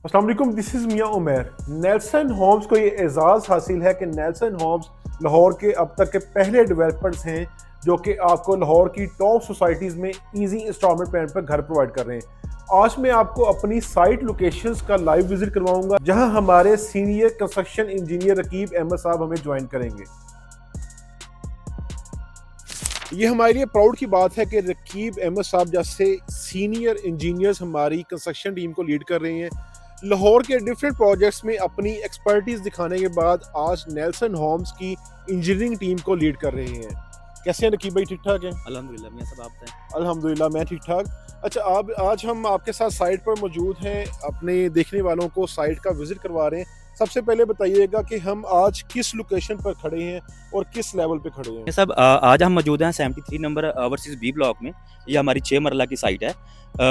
अस्सलाम वालेकुम, this is Miyan Umair. Nelson Holmes को ये एजाज़ हासिल है कि नेल्सन होम्स लाहौर के अब तक के पहले डेवलपर्स हैं जो कि आपको लाहौर की टॉप सोसाइटीज़ में इजी इंस्टॉलमेंट प्लान पर घर प्रोवाइड कर रहे हैं। आज मैं आपको अपनी साइट लोकेशंस का लाइव विजिट करवाऊंगा जहां हमारे senior construction engineer Raqib Ahmad साहब हमें ज्वाइन करेंगे। ये हमारे लिए प्राउड की बात है कि रकीब अहमद साहब जैसे सीनियर इंजीनियर्स हमारी कंस्ट्रक्शन टीम को लीड कर रहे हैं। लाहौर के डिफरेंट प्रोजेक्ट्स में अपनी एक्सपर्टीज दिखाने के बाद आज नेल्सन होम्स की इंजीनियरिंग टीम को लीड कर रहे हैं। कैसे हैं रकीब भाई, ठीक ठाक हैं? अल्हम्दुलिल्लाह मियां साहब, आप बताएं। अल्हम्दुलिल्लाह मैं ठीक ठाक। अच्छा, अब आज हम आपके साथ साइट पर मौजूद हैं, अपने देखने वालों को साइट का विजिट करवा रहे हैं। सबसे पहले बताइएगा कि हम आज किस लोकेशन पर खड़े हैं और किस लेवल पे खड़े हैं? मियां साहब, आज हम मौजूद हैं 73 नंबर ओवरसीज़ बी ब्लॉक में। ये हमारी 6 मरला की साइट है,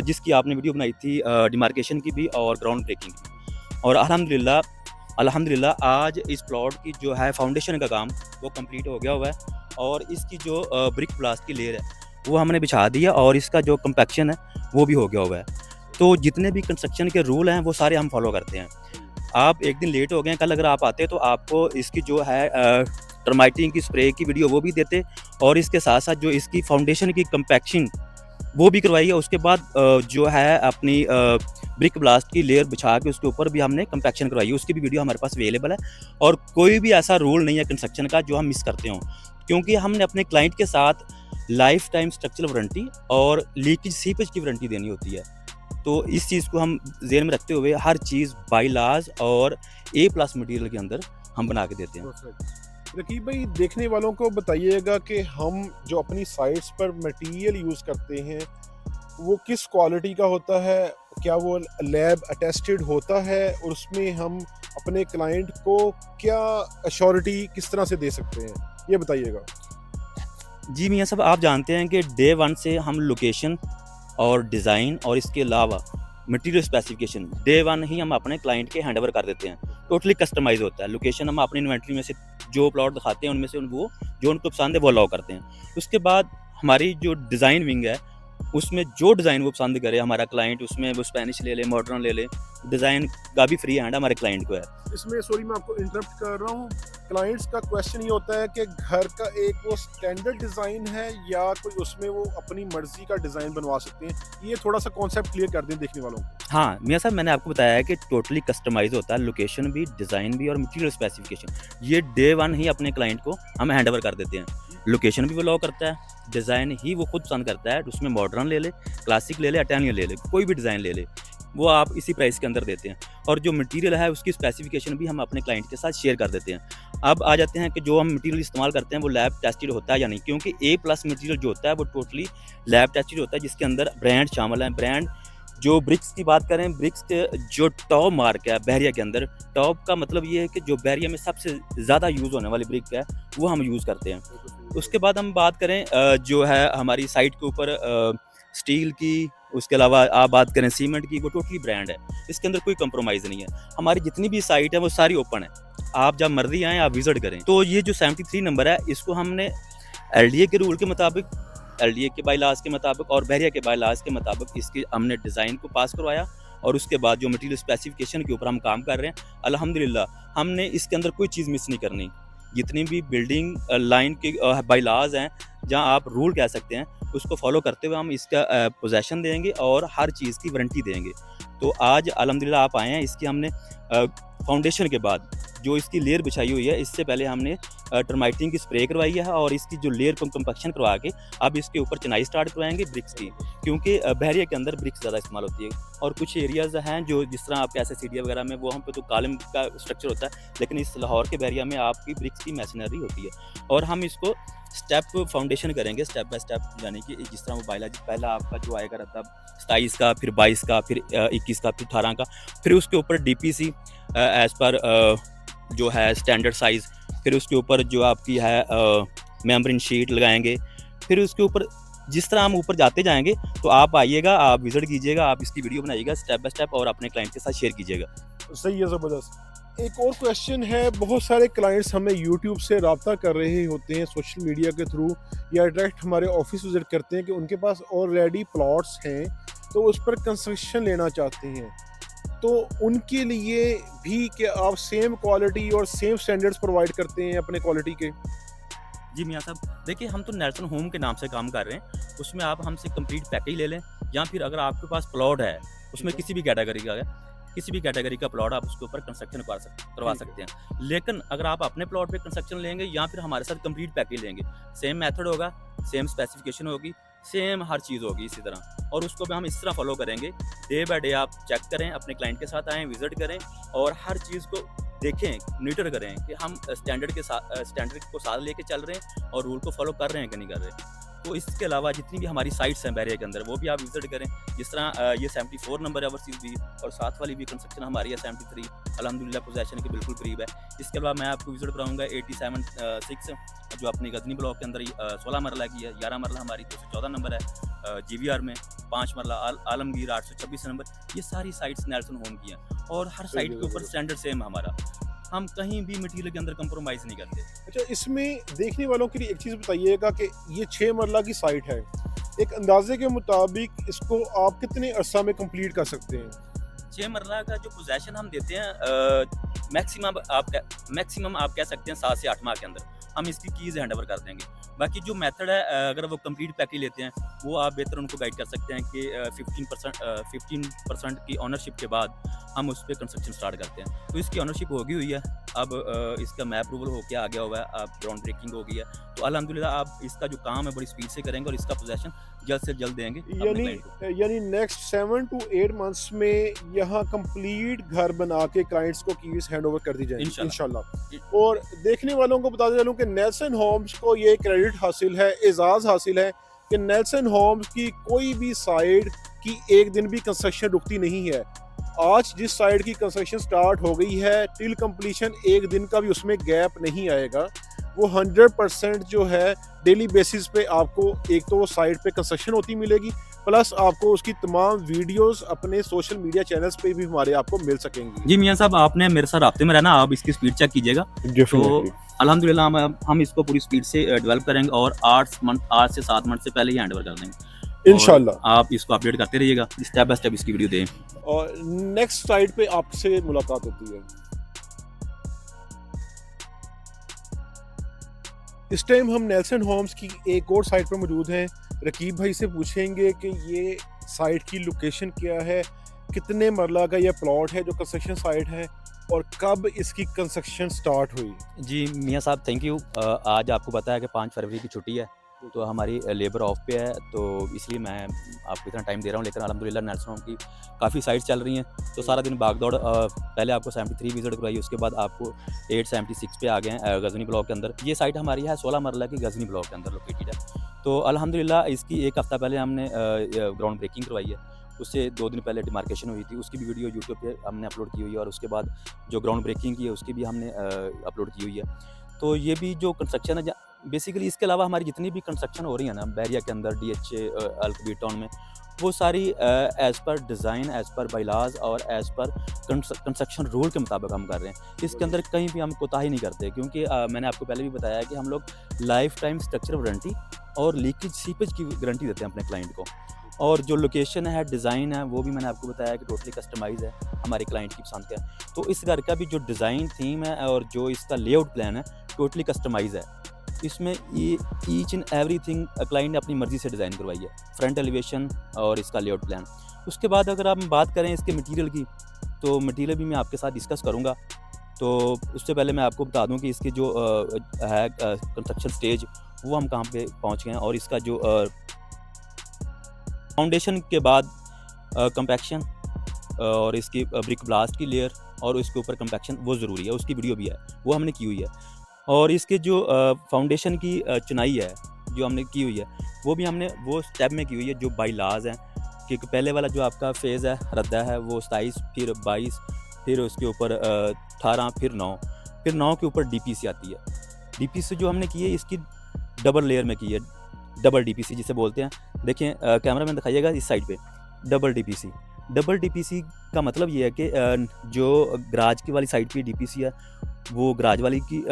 जिसकी आपने वीडियो बनाई थी डिमार्केशन की भी और ग्राउंड ब्रेकिंग की। और अल्हम्दुलिल्लाह अल्हम्दुलिल्लाह आज इस प्लॉट की जो है फाउंडेशन का काम वो कंप्लीट हो गया हुआ है, और इसकी जो ब्रिक ब्लास्ट की लेयर है वो हमने बिछा दी है, और इसका जो कंपैक्शन है वो भी हो गया हुआ है। तो जितने भी कंस्ट्रक्शन के रूल हैं वो सारे हम फॉलो करते हैं। आप एक दिन लेट हो गए हैं, कल अगर आप आते तो आपको इसकी जो है टर्माइटिंग की स्प्रे की वीडियो वो भी देते, और इसके साथ साथ जो इसकी फाउंडेशन की कंपैक्शन वो भी करवाई है। उसके बाद जो है अपनी ब्रिक ब्लास्ट की लेयर बिछा के उसके ऊपर भी हमने कंपैक्शन करवाई है, उसकी भी वीडियो हमारे पास अवेलेबल है। और कोई भी ऐसा रूल नहीं है कंस्ट्रक्शन का जो हम मिस करते हों, क्योंकि हमने अपने क्लाइंट के साथ लाइफ टाइम स्ट्रक्चरल वारंटी और लीकेज सीपेज की वारंटी देनी होती है। तो इस चीज़ को हम ज़हन में रखते हुए हर चीज़ बाय लॉज और A+ मटेरियल के अंदर हम बना के देते हैं। रकीब भाई, देखने वालों को बताइएगा कि हम जो अपनी साइट्स पर मटेरियल यूज़ करते हैं वो किस क्वालिटी का होता है, क्या वो लैब अटेस्टेड होता है, और उसमें हम अपने क्लाइंट को क्या अश्योरिटी किस तरह से दे सकते हैं, ये बताइएगा। जी मियाँ साहब, आप जानते हैं कि डे 1 से हम लोकेशन और डिज़ाइन और इसके अलावा मटेरियल स्पेसिफिकेशन डे 1 ही हम अपने क्लाइंट के हैंडओवर कर देते हैं। टोटली कस्टमाइज़ होता है। लोकेशन हम अपनी इन्वेंटरी में से जो प्लॉट दिखाते हैं उनमें से वो जो उनको पसंद है वो अलाउ करते हैं। उसके बाद हमारी जो डिज़ाइन विंग है उसमें जो डिज़ाइन वो पसंद करे हमारा क्लाइंट, उसमें वो स्पेनिश ले ले, मॉडर्न ले ले, डिज़ाइन का भी फ्री हैंड हमारे क्लाइंट को है। इसमें सॉरी मैं आपको इंटरप्ट कर रहा हूँ, क्लाइंट्स का क्वेश्चन ये होता है कि घर का एक वो स्टैंडर्ड डिज़ाइन है या कोई उसमें वो अपनी मर्जी का डिज़ाइन बनवा सकते हैं, ये थोड़ा सा कॉन्सेप्ट क्लियर कर दें देखने वालों को। हाँ, मियाँ साहब, मैंने आपको बताया है कि टोटली कस्टमाइज़ होता है, लोकेशन भी, डिज़ाइन भी और मटेरियल स्पेसिफिकेशन। ये डे 1 ही अपने क्लाइंट को हम हैंडओवर कर देते हैं। लोकेशन भी वो अलाउ करता है, डिज़ाइन ही वो खुद पसंद करता है, उसमें मॉडर्न ले ले, क्लासिक ले ले, इटालियन ले ले, कोई भी डिज़ाइन ले ले, वो आप इसी प्राइस के अंदर देते हैं। और जो मटेरियल है उसकी स्पेसिफिकेशन भी हम अपने क्लाइंट के साथ शेयर कर देते हैं। अब आ जाते हैं कि जो हम मटेरियल इस्तेमाल करते हैं वो लैब टेस्टेड होता है या नहीं, क्योंकि A+ मटेरियल जो होता है वो टोटली लैब टेस्टेड होता है, जिसके अंदर ब्रांड शामिल हैं। ब्रांड जो ब्रिक्स की बात करें, ब्रिक्स के जो टॉप मार्क है बहरिया के अंदर, टॉप का मतलब ये है कि जो बहरिया में सबसे ज़्यादा यूज़ होने वाली ब्रिक है वो हम यूज़ करते हैं। उसके बाद हम बात करें जो है हमारी साइट के ऊपर स्टील की, उसके अलावा आप बात करें सीमेंट की, वो टोटली ब्रांड है, इसके अंदर कोई कंप्रोमाइज़ नहीं है। हमारी जितनी भी साइट है वो सारी ओपन है, आप जब मर्जी आएँ आप विजिट करें। तो ये जो 73 नंबर है इसको हमने LDA के रूल के मुताबिक, LDA के बायलाज के मुताबिक और बहरिया के बायलाज के मुताबिक इसकी हमने डिज़ाइन को पास करवाया, और उसके बाद जो मटेरियल स्पेसिफिकेशन के ऊपर हम काम कर रहे हैं, अल्हम्दुलिल्लाह हमने इसके अंदर कोई चीज़ मिस नहीं करनी। जितनी भी बिल्डिंग लाइन के बायलाज हैं, जहाँ आप रूल कह सकते हैं, उसको फॉलो करते हुए हम इसका पोजेसन देंगे और हर चीज़ की वारंटी देंगे। तो आज अल्हम्दुलिल्लाह आप आए हैं, इसकी हमने फाउंडेशन के बाद जो इसकी लेयर बिछाई हुई है, इससे पहले हमने टर्माइटिंग की स्प्रे करवाई है, और इसकी जो लेयर को कंपैक्शन करवा के अब इसके ऊपर चिनाई स्टार्ट करवाएंगे ब्रिक्स की, क्योंकि बहरिया के अंदर ब्रिक्स ज़्यादा इस्तेमाल होती है। और कुछ एरियाज़ हैं जो जिस तरह आपके ऐसे सीढ़िया वगैरह में वो हम पे तो कालम का स्ट्रक्चर होता है, लेकिन इस लाहौर के बहरिया में आपकी ब्रिक्स की मैसनरी होती है। और हम इसको स्टेप फाउंडेशन करेंगे, स्टेप बाय स्टेप, यानी कि जिस तरह वो बायोलॉजी पहला आपका जो आएगा रहता 27 का, फिर 22 का, फिर 21 का, फिर 18 का, फिर उसके ऊपर DPC एज़ पर जो है स्टैंडर्ड साइज़, फिर उसके ऊपर जो आपकी है मेम्ब्रेन शीट लगाएंगे। फिर उसके ऊपर जिस तरह हम ऊपर जाते जाएंगे तो आप आइएगा, आप विजिट कीजिएगा, आप इसकी वीडियो बनाइएगा स्टेप बाय स्टेप और अपने क्लाइंट के साथ शेयर कीजिएगा। सही है, ज़बरदस्त। एक और क्वेश्चन है, बहुत सारे क्लाइंट्स हमें यूट्यूब से रब्ता कर रहे होते हैं सोशल मीडिया के थ्रू, या डायरेक्ट हमारे ऑफिस विजिट करते हैं कि उनके पास ऑलरेडी प्लॉट्स हैं तो उस पर कंस्ट्रक्शन लेना चाहते हैं। तो उनके लिए भी क्या आप सेम क्वालिटी और सेम स्टैंडर्ड्स प्रोवाइड करते हैं अपने क्वालिटी के? जी मियाँ साहब, देखिए हम तो नेल्सन होम के नाम से काम कर रहे हैं, उसमें आप हमसे कंप्लीट पैकेज ले लें, या फिर अगर आपके पास प्लॉट है, उसमें किसी भी कैटेगरी का है, किसी भी कैटेगरी का प्लॉट आप उसके ऊपर कंस्ट्रक्शन करवा ठीक है। सकते हैं। लेकिन अगर आप अपने प्लॉट पे कंस्ट्रक्शन लेंगे या फिर हमारे साथ कंप्लीट पैकेज लेंगे, सेम मेथड होगा, सेम स्पेसिफिकेशन होगी, सेम हर चीज़ होगी इसी तरह, और उसको भी हम इस तरह फॉलो करेंगे। डे बाय डे आप चेक करें, अपने क्लाइंट के साथ आएँ, विजिट करें और हर चीज़ को देखें, मॉनिटर करें कि हम स्टैंडर्ड को साथ लेके चल रहे हैं और रूल को फॉलो कर रहे हैं कि नहीं कर रहे। तो इसके अलावा जितनी भी हमारी साइट्स हैं बैरिया के अंदर, वो भी आप विजिट करें। जिस तरह ये 74 नंबर है ओवरसीज़ भी, और साथ वाली भी कंस्ट्रक्शन हमारी है 73, अल्हम्दुलिल्लाह पोजेसन के बिल्कुल करीब है। इसके अलावा मैं आपको विजिट कराऊंगा 87 जो अपनी गजनी ब्लॉक के अंदर 16 मरला की है, 11 मरला हमारी 214 नंबर है, GVR में 5 मरला आलमगीर 826 नंबर। ये सारी साइट्स नेल्सन होम की हैं और हर साइट के ऊपर स्टैंडर्ड सेम हमारा, हम कहीं भी मटेरियल के अंदर कंप्रोमाइज़ नहीं करते। अच्छा, इसमें देखने वालों के लिए एक चीज़ बताइएगा कि ये 6 मरला की साइट है, एक अंदाजे के मुताबिक इसको आप कितने अरसा में कंप्लीट कर सकते हैं? 6 मरला का जो पोजेसन हम देते हैं, मैक्सिमम आप कह सकते हैं 7 से 8 माह के अंदर हम इसकी कीज़ हैंड ओवर कर देंगे। बाकी जो मेथड है, अगर वो कंप्लीट पैकेज लेते हैं, वो आप बेहतर उनको गाइड कर सकते हैं कि 15% की ओनरशिप के बाद हम उस पर कंस्ट्रक्शन स्टार्ट करते हैं। तो इसकी ओनरशिप होगी हुई है, अब इसका मैप अप्रूवल होकर आ गया हुआ है, अब ग्राउंड ब्रेकिंग हो गई है, तो अल्हम्दुलिल्लाह आप इसका जो काम है बड़ी स्पीड से करेंगे और इसका पोजेसन जल्द से जल्द देंगे अपने यानी क्लाइंट को। यानी नेक्स्ट 7 to 8 मंथ्स में यहाँ कंप्लीट घर बना के क्लाइंट्स को कीज हैंड ओवर कर दी जाएगी इंशाल्लाह। और देखने वालों को बता चलूं कि नेल्सन होम्स को ये क्रेडिट हासिल है, एजाज़ हासिल है कि नेल्सन होम्स की कोई भी साइड की एक दिन भी कंस्ट्रक्शन रुकती नहीं है। आज जिस साइड की कंस्ट्रक्शन स्टार्ट हो गई है, टिल कंप्लीशन एक दिन का भी उसमें गैप नहीं आएगा। वो 100% जो है डेली बेसिस पे आपको एक तो वो साइट पे कंस्ट्रक्शन होती मिलेगी, प्लस आपको उसकी तमाम वीडियोस अपने सोशल मीडिया चैनल्स पे भी हमारे आपको मिल सकेंगी। जी मियाँ साहब, आपने मेरे साथ राब्ते में रहना, आप इसकी स्पीड चेक कीजिएगा। तो अल्हम्दुलिल्लाह हम इसको पूरी स्पीड से डेवलप करेंगे और 8 से 7 मंथ से पहले ही हैंड ओवर कर देंगे इंशाल्लाह। आप इसको अपडेट करते रहिएगा, स्टेप बाय स्टेप इसकी वीडियो दें। और नेक्स्ट साइट पे आपसे मुलाकात होती है। इस टाइम हम नेल्सन होम्स की एक और साइट पर मौजूद हैं। रकीब भाई से पूछेंगे कि ये साइट की लोकेशन क्या है, कितने मरला का ये प्लॉट है जो कंस्ट्रक्शन साइट है, और कब इसकी कंस्ट्रक्शन स्टार्ट हुई। जी मियाँ साहब, थैंक यू। आज आपको पता है कि 5 फरवरी की छुट्टी है, तो हमारी लेबर ऑफ पे है, तो इसलिए मैं आपको इतना टाइम दे रहा हूँ। लेकिन अल्हम्दुलिल्लाह नेल्सन होम की काफ़ी साइट्स चल रही हैं, तो सारा दिन भागदौड़। पहले आपको 73 विजिट करवाई, उसके बाद आपको 876 पे आ गए हैं गजनी ब्लॉक के अंदर। ये साइट हमारी है 16 मरला की गजनी ब्लॉक के अंदर लोकेटेड है। तो अल्हम्दुलिल्लाह इसकी एक हफ़्ता पहले हमने ग्राउंड ब्रेकिंग करवाई है, उससे 2 दिन पहले डिमार्केशन हुई थी, उसकी भी वीडियो यूट्यूब पे हमने अपलोड की हुई है, और उसके बाद जो ग्राउंड ब्रेकिंग की है उसकी भी हमने अपलोड की हुई है। तो ये भी जो कंस्ट्रक्शन है बेसिकली, इसके अलावा हमारी जितनी भी कंस्ट्रक्शन हो रही है ना बैरिया के अंदर, DHA अल्कबीर टाउन में, वो सारी as per design, as per bylaws और एज़ पर कंस्ट्रक्शन रूल के मुताबिक हम कर रहे हैं। इसके अंदर कहीं भी हम कोताही नहीं करते, क्योंकि मैंने आपको पहले भी बताया कि हम लोग लाइफ टाइम स्ट्रक्चर वारंटी और लीकेज सीपेज की गारंटी देते हैं अपने क्लाइंट को। और जो लोकेशन है, डिज़ाइन है, वो भी मैंने आपको बताया कि टोटली कस्टमाइज़ है, हमारे क्लाइंट की पसंद का है। तो इस घर का भी जो डिज़ाइन थीम है और जो इसका लेआउट प्लान है, टोटली कस्टमाइज़ है। इसमें ये ईच एंड एवरीथिंग क्लाइंट ने अपनी मर्ज़ी से डिज़ाइन करवाई है, फ्रंट एलिवेशन और इसका लेआउट प्लान। उसके बाद अगर हम बात करें इसके मटेरियल की, तो मटेरियल भी मैं आपके साथ डिस्कस करूँगा। तो उससे पहले मैं आपको बता दूं कि इसकी जो है कंस्ट्रक्शन स्टेज, वो हम कहाँ पे पहुँच गए हैं, और इसका जो फाउंडेशन के बाद कंपैक्शन और इसकी ब्रिक ब्लास्ट की लेयर और उसके ऊपर कंपैक्शन, वो ज़रूरी है, उसकी वीडियो भी है, वो हमने की हुई है। और इसके जो फाउंडेशन की चुनाई है जो हमने की हुई है, वो भी हमने वो स्टेप में की हुई है जो बाई लाज हैं, कि पहले वाला जो आपका फेज़ है रद्दा है, वो 27, फिर 22, फिर उसके ऊपर 18, फिर 9 के ऊपर DPC आती है। DPC जो हमने की है इसकी डबल लेयर में की है, डबल DPC जिसे बोलते हैं। देखिए कैमरा में दिखाइएगा इस साइड पे, डबल DPC का मतलब ये है कि जो गराज की वाली साइड पे DPC है, वो गराज वाली की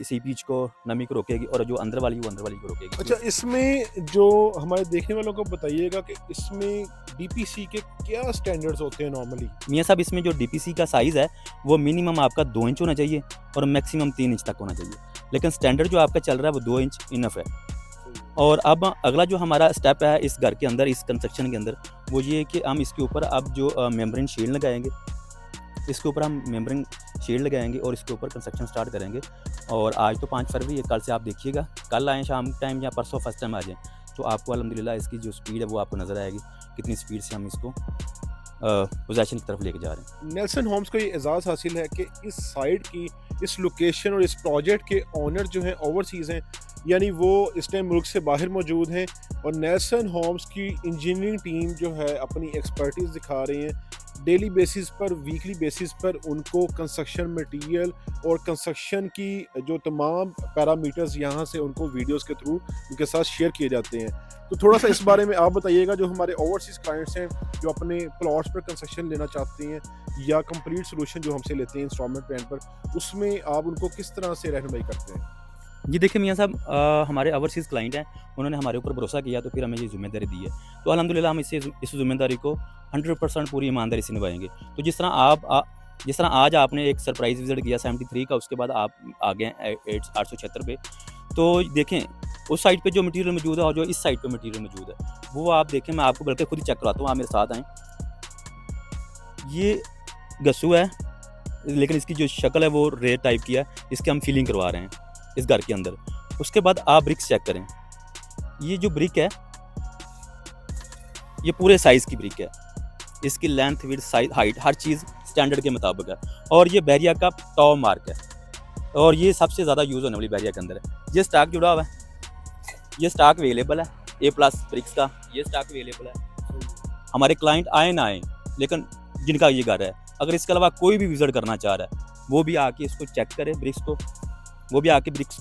सीपीच को नमी को रोकेगी और जो अंदर वाली वो अंदर वाली को रोकेगी। अच्छा, इसमें जो हमारे देखने वालों को बताइएगा कि इसमें डीपीसी के क्या स्टैंडर्ड्स होते हैं नॉर्मली? मियाँ साहब इसमें जो डीपीसी का साइज़ है वो मिनिमम आपका 2 इंच होना चाहिए और मैक्सिमम 3 इंच तक होना चाहिए, लेकिन स्टैंडर्ड जो आपका चल रहा है वो 2 इंच इनफ है। और अब अगला जो हमारा स्टेप है इस घर के अंदर, इस कंस्ट्रक्शन के अंदर, वो ये है कि हम इसके ऊपर अब जो मेम्ब्रेन शील्ड लगाएंगे, इसके ऊपर हम मेम्ब्रेन शील्ड लगाएंगे और इसके ऊपर कंस्ट्रक्शन स्टार्ट करेंगे। और आज तो 5 फरवरी है, कल से आप देखिएगा, कल आएँ शाम टाइम या परसों फर्स्ट टाइम आ जाएँ, तो आपको अल्हम्दुलिल्लाह इसकी जो स्पीड है वो आपको नज़र आएगी, कितनी स्पीड से हम इसको पोजेशन की तरफ लेके जा रहे हैं। नेल्सन होम्स को ये एजाज़ हासिल है कि इस साइट की, इस लोकेशन और इस प्रोजेक्ट के ओनर जो हैं ओवरसीज़ हैं, यानी वो इस टाइम मुल्क से बाहर मौजूद हैं, और नेल्सन होम्स की इंजीनियरिंग टीम जो है अपनी एक्सपर्टीज़ दिखा रही हैं। डेली बेसिस पर, वीकली बेसिस पर उनको कंस्ट्रक्शन मटेरियल और कंस्ट्रक्शन की जो तमाम पैरामीटर्स यहाँ से उनको वीडियोस के थ्रू उनके साथ शेयर किए जाते हैं। तो थोड़ा सा इस बारे में आप बताइएगा, जो हमारे ओवरसीज़ क्लाइंट्स हैं जो अपने प्लॉट्स पर कंस्ट्रक्शन लेना चाहते हैं या कंप्लीट सोल्यूशन जो हमसे लेते हैं इंस्टॉलमेंट प्लान पर, उसमें आप उनको किस तरह से रहनुमाई करते हैं? जी देखिए मियाँ साहब, हमारे ओवरसीज़ क्लाइंट हैं, उन्होंने हमारे ऊपर भरोसा किया तो फिर हमें ये ज़िम्मेदारी दी है, तो अल्हम्दुलिल्लाह हम इस ज़िम्मेदारी को 100% पूरी ईमानदारी से निभाएंगे। तो जिस तरह आज आपने एक सरप्राइज़ विज़िट किया 73 का, उसके बाद आप आ गए 876 पे, तो देखें उस साइट पे जो मटेरियल मौजूद है और जो इस साइट पे मटेरियल मौजूद है वो आप देखें, मैं आपको बल्कि खुद ही चेक करवाता हूँ, आप मेरे साथ आएँ। ये गस्सू है, लेकिन इसकी जो शक्ल है वो रेत टाइप की है, इसकी हम फीलिंग करवा रहे हैं इस घर के अंदर। उसके बाद आप ब्रिक्स चेक करें, ये जो ब्रिक है ये पूरे साइज़ की ब्रिक है, इसकी लेंथ, विड्थ, साइज, हाइट हर चीज़ स्टैंडर्ड के मुताबिक है, और ये बैरिया का टॉप मार्क है, और ये सबसे ज़्यादा यूज़ होने वाली बैरिया के अंदर है। ये स्टॉक जुड़ा हुआ है, ये स्टॉक अवेलेबल है A+ ब्रिक्स का, ये स्टॉक अवेलेबल है। हमारे क्लाइंट आए ना आए, लेकिन जिनका ये घर है, अगर इसके अलावा कोई भी विज़िट करना चाह रहा है वो भी आके इसको चेक करे, ब्रिक्स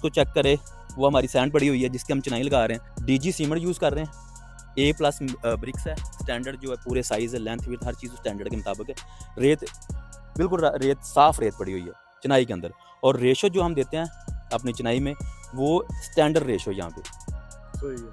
को चेक करे। वो हमारी सैंड पड़ी हुई है जिसकी हम चिनाई लगा रहे हैं, DG सीमेंट यूज़ कर रहे हैं, A+ ब्रिक्स है, स्टैंडर्ड जो है पूरे साइज़ है, लेंथ, विड्थ हर चीज़ स्टैंडर्ड के मुताबिक है। रेत बिल्कुल रेत साफ़ रेत पड़ी हुई है चिनाई के अंदर, और रेशो जो हम देते हैं अपनी चिनाई में वो स्टैंडर्ड रेशो यहाँ पे,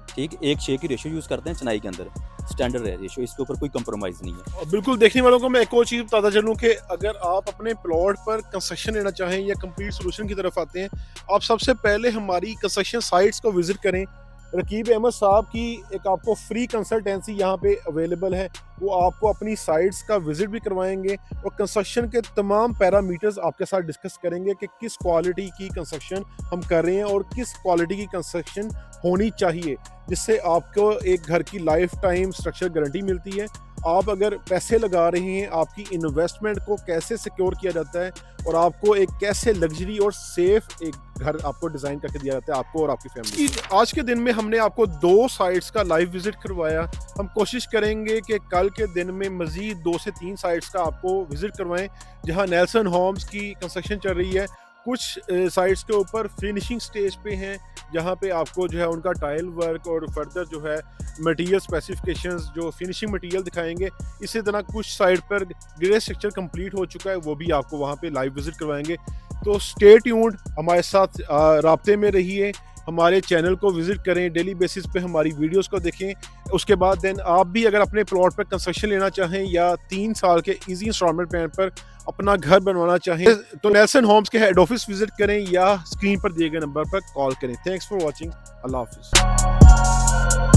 ठीक, 1:6 की रेशो यूज़ करते हैं चिनाई के अंदर, स्टैंडर्ड है रेशो, इसके ऊपर कोई कंप्रोमाइज़ नहीं है। और बिल्कुल देखने वालों को मैं एक और चीज़ बताता चलूँ कि अगर आप अपने प्लॉट पर कंस्ट्रक्शन लेना चाहें या कंप्लीट सोल्यूशन की तरफ आते हैं, आप सबसे पहले हमारी कंस्ट्रक्शन साइट्स को विज़िट करें। रकीब अहमद साहब की एक आपको फ्री कंसल्टेंसी यहाँ पे अवेलेबल है, वो आपको अपनी साइट्स का विज़िट भी करवाएंगे और कंस्ट्रक्शन के तमाम पैरामीटर्स आपके साथ डिस्कस करेंगे कि किस क्वालिटी की कंस्ट्रक्शन हम कर रहे हैं और किस क्वालिटी की कंस्ट्रक्शन होनी चाहिए, जिससे आपको एक घर की लाइफ टाइम स्ट्रक्चर गारंटी मिलती है। आप अगर पैसे लगा रहे हैं, आपकी इन्वेस्टमेंट को कैसे सिक्योर किया जाता है और आपको एक कैसे लग्जरी और सेफ एक घर आपको डिज़ाइन करके दिया जाता है, आपको और आपकी फैमिली। आज के दिन में हमने आपको 2 साइट्स का लाइव विजिट करवाया। हम कोशिश करेंगे कि कल के दिन में मज़ीद 2 से 3 साइट्स का आपको विजिट करवाएं जहां नेल्सन होम्स की कंस्ट्रक्शन चल रही है। कुछ साइट्स के ऊपर फिनिशिंग स्टेज पे हैं जहाँ पे आपको जो है उनका टाइल वर्क और फर्दर जो है मटेरियल स्पेसिफिकेशंस, जो फिनिशिंग मटेरियल दिखाएंगे। इसी तरह कुछ साइड पर ग्रे स्ट्रक्चर कंप्लीट हो चुका है, वो भी आपको वहाँ पे लाइव विजिट करवाएंगे। तो स्टे ट्यून्ड, हमारे साथ राब्ते में रहिए, हमारे चैनल को विजिट करें, डेली बेसिस पे हमारी वीडियोस को देखें। उसके बाद देन आप भी अगर अपने प्लॉट पर कंस्ट्रक्शन लेना चाहें या 3 साल के इजी इंस्टॉलमेंट प्लान पर अपना घर बनवाना चाहें तो नेल्सन होम्स के हेड ऑफिस विजिट करें या स्क्रीन पर दिए गए नंबर पर कॉल करें। Thanks for watching. अल्लाह हाफिज़।